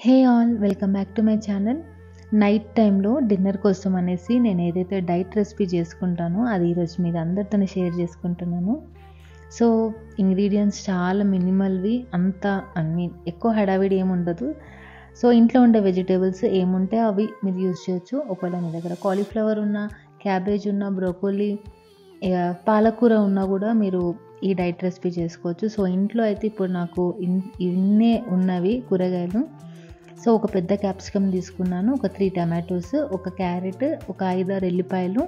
Hey all welcome back to my channel. Night టైంలో dinner కోసం అనేసి నేను ఏదైతే డైట్ రెసిపీ చేసుకుంటానో అది ఈరోజు మీకు అందరితో షేర్ చేసుకుంటున్నాను. సో ఇంగ్రీడియంట్స్ చాలా మినిమల్వి, అంత ఎక్కువ హడావిడి ఏమి ఉండదు. సో ఇంట్లో ఉండే వెజిటేబుల్స్ ఏముంటే అవి మీరు యూజ్ చేయొచ్చు. ఒకవేళ మీ దగ్గర కాలీఫ్లవర్ ఉన్నా, క్యాబేజ్ ఉన్నా, బ్రోకోలీ, పాలకూర ఉన్నా కూడా మీరు ఈ డైట్ రెసిపీ చేసుకోవచ్చు. సో ఇంట్లో అయితే ఇప్పుడు నాకు ఇన్నే ఉన్నవి కూరగాయలు. సో ఒక పెద్ద క్యాప్సికమ్ తీసుకున్నాను, ఒక 3 టమాటోస్, ఒక క్యారెట్, ఒక 5-6 ఎల్లిపాయలు,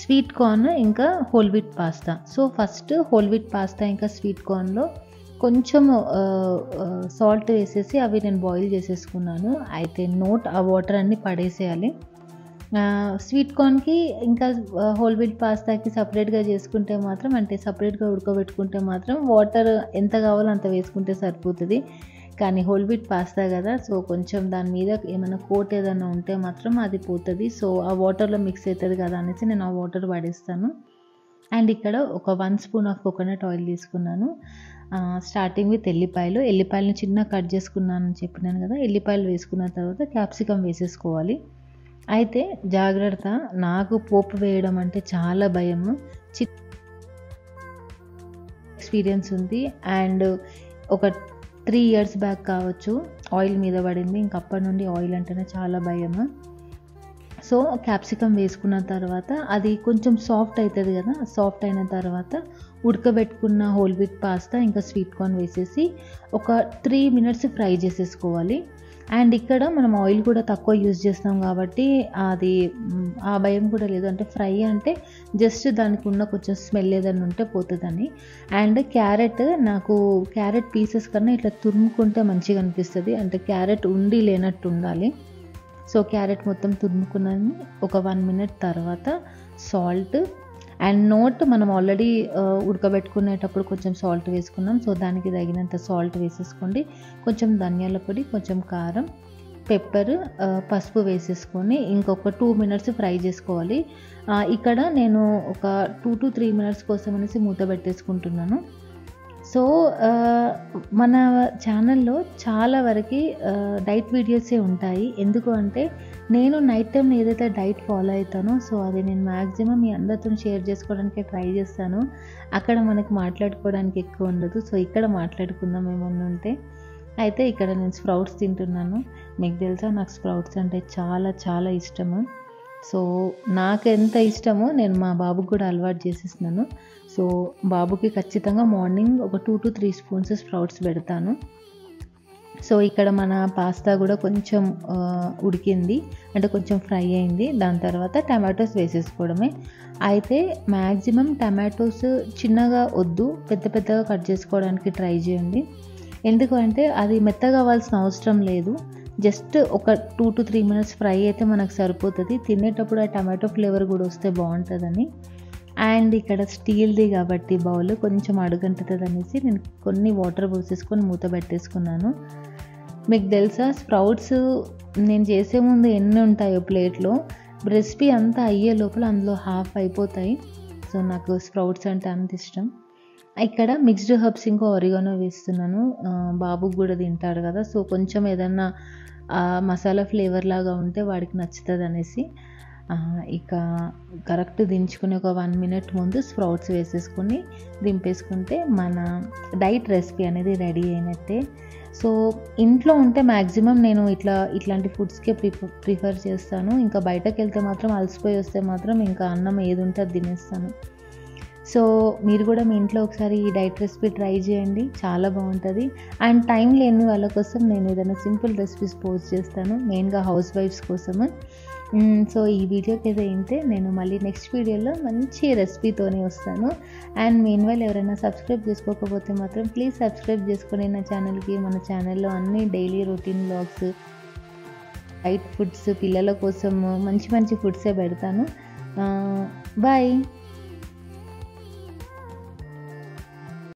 స్వీట్ కార్న్, ఇంకా whole wheat pasta. So first whole wheat pasta ఇంకా స్వీట్ కార్న్లో కొంచెం సాల్ట్ వేసేసి అవి నేను బాయిల్ చేసేసుకున్నాను. అయితే ఆ వాటర్ అన్నీ పడేసేయాలి. స్వీట్ కార్న్కి ఇంకా హోల్ వీట్ పాస్తాకి సపరేట్గా చేసుకుంటే మాత్రం, అంటే సపరేట్గా ఉడకబెట్టుకుంటే మాత్రం వాటర్ ఎంత కావాలో అంత వేసుకుంటే సరిపోతుంది. కానీ హోల్ వీట్ పాస్తా కదా, సో కొంచెం దాని మీద ఏమైనా కోట్ ఏదైనా ఉంటే మాత్రం అది పోతుంది. సో ఆ వాటర్లో మిక్స్ అవుతుంది కదా అనేసి నేను ఆ వాటర్ పడేస్తాను. అండ్ ఇక్కడ ఒక 1 స్పూన్ ఆఫ్ కోకోనట్ ఆయిల్ తీసుకున్నాను. స్టార్టింగ్ విత్ ఎల్లిపాయలను చిన్న కట్ చేసుకున్నానని చెప్పినాను కదా. ఎల్లిపాయలు వేసుకున్న తర్వాత క్యాప్సికమ్ వేసేసుకోవాలి. అయితే జాగ్రత్త, నాకు పోపు వేయడం అంటే చాలా భయము. ఎక్స్పీరియన్స్ ఉంది. అండ్ ఒక 3 ఇయర్స్ బ్యాక్ కావచ్చు ఆయిల్ మీద పడింది. ఇంకప్పటి నుండి ఆయిల్ అంటేనే చాలా భయము. సో క్యాప్సికమ్ వేసుకున్న తర్వాత అది కొంచెం సాఫ్ట్ అవుతుంది కదా. సాఫ్ట్ అయిన తర్వాత ఉడకబెట్టుకున్న హోల్ వీట్ పాస్తా ఇంకా స్వీట్ కార్న్ వేసేసి ఒక 3 మినిట్స్ ఫ్రై చేసేసుకోవాలి. అండ్ ఇక్కడ మనం ఆయిల్ కూడా తక్కువ యూజ్ చేస్తాం కాబట్టి అది ఆ భయం కూడా లేదు. అంటే ఫ్రై అంటే జస్ట్ దానికి ఉన్న కొంచెం స్మెల్ ఏదైనా ఉంటే పోతుందని. అండ్ నాకు క్యారెట్ పీసెస్ కన్నా ఇట్లా తురుముకుంటే మంచిగా అనిపిస్తుంది. అంటే క్యారెట్ ఉండి లేనట్టు ఉండాలి. సో క్యారెట్ మొత్తం తురుముకున్నాను. ఒక 1 మినిట్ తర్వాత సాల్ట్ అండ్ మనం ఆల్రెడీ ఉడకబెట్టుకునేటప్పుడు కొంచెం సాల్ట్ వేసుకున్నాం. సో దానికి తగినంత సాల్ట్ వేసేసుకోండి. కొంచెం ధనియాల పొడి, కొంచెం కారం, పెప్పర్, పసుపు వేసేసుకొని ఇంకొక 2 మినిట్స్ ఫ్రై చేసుకోవాలి. ఇక్కడ నేను ఒక 2 to 3 మినిట్స్ కోసం అనేసి మూత పెట్టేసుకుంటున్నాను. సో మన ఛానల్లో చాలా వరకు డైట్ వీడియోసే ఉంటాయి. ఎందుకు అంటే నేను నైట్ టైం ఏదైతే డైట్ ఫాలో అవుతానో సో అది నేను మ్యాక్సిమం మీ అందరితో షేర్ చేసుకోవడానికి ట్రై చేస్తాను. అక్కడ మనకు మాట్లాడుకోవడానికి ఎక్కువ ఉండదు. సో ఇక్కడ మాట్లాడుకుందాం ఏమన్నా ఉంటే. అయితే ఇక్కడ నేను స్ప్రౌట్స్ తింటున్నాను. మీకు తెలుసా, నాకు స్ప్రౌట్స్ అంటే చాలా చాలా ఇష్టము. సో నాకు ఎంత ఇష్టమో నేను మా బాబుకి కూడా అలవాటు చేసేస్తున్నాను. సో బాబుకి ఖచ్చితంగా మార్నింగ్ ఒక 2 to 3 స్పూన్స్ స్ప్రౌట్స్ పెడతాను. సో ఇక్కడ మన పాస్తా కూడా కొంచెం ఉడికింది, అంటే కొంచెం ఫ్రై అయింది. దాని తర్వాత టమాటోస్ వేసేసుకోవడమే. అయితే మ్యాక్సిమం టమాటోస్ చిన్నగా వద్దు, పెద్ద పెద్దగా కట్ చేసుకోవడానికి ట్రై చేయండి. ఎందుకంటే అది మెత్తగా అవ్వాల్సిన అవసరం లేదు. జస్ట్ ఒక 2 to 3 మినిట్స్ ఫ్రై అయితే మనకు సరిపోతుంది. తినేటప్పుడు ఆ టమాటో ఫ్లేవర్ కూడా వస్తే బాగుంటుందని. అండ్ ఇక్కడ స్టీల్ది కాబట్టి బౌల్ కొంచెం అడుగంటుతుంది అనేసి నేను కొన్ని వాటర్ పోసేసుకొని మూత పెట్టేసుకున్నాను. మీకు తెలుసా, స్ప్రౌట్స్ నేను చేసే ముందు ఎన్ని ఉంటాయో ప్లేట్లో, రెసిపీ అంతా అయ్యే లోపల అందులో హాఫ్ అయిపోతాయి. సో నాకు స్ప్రౌట్స్ అంటే అంత ఇష్టం. ఇక్కడ మిక్స్డ్ హర్బ్స్ ఇంకా ఆరిగానో వేస్తున్నాను. బాబుకి కూడా తింటాడు కదా, సో కొంచెం ఏదన్నా మసాలా ఫ్లేవర్ లాగా ఉంటే వాడికి నచ్చుతుంది అనేసి. ఇక కరెక్ట్ దించుకుని ఒక 1 మినిట్ ముందు స్ప్రౌట్స్ వేసేసుకొని దింపేసుకుంటే మన డైట్ రెసిపీ అనేది రెడీ అయినట్టే. సో ఇంట్లో ఉంటే మ్యాక్సిమం నేను ఇట్లాంటి ఫుడ్స్కే ప్రిఫర్ చేస్తాను. ఇంకా బయటకు వెళ్తే మాత్రం అలసిపోయి వస్తే మాత్రం ఇంకా అన్నం ఏది ఉంటే అది తినేస్తాను. సో మీరు కూడా మీ ఇంట్లో ఒకసారి ఈ డైట్ రెసిపీ ట్రై చేయండి, చాలా బాగుంటుంది. అండ్ టైం లేని వాళ్ళ కోసం నేను ఏదైనా సింపుల్ రెసిపీస్ పోస్ట్ చేస్తాను, మెయిన్గా హౌస్ వైఫ్స్ కోసము. సో ఈ వీడియోకి ఏదో ఏంటే నేను మళ్ళీ నెక్స్ట్ వీడియోలో మంచి రెసిపీతోనే వస్తాను. అండ్ మీన్వైల్ ఎవరైనా సబ్స్క్రైబ్ చేసుకోకపోతే మాత్రం ప్లీజ్ సబ్స్క్రైబ్ చేసుకొని నా ఛానల్కి. మన ఛానల్లో అన్ని daily routine vlogs, diet foods, పిల్లల కోసం మంచి మంచి ఫుడ్సే పెడతాను. బాయ్.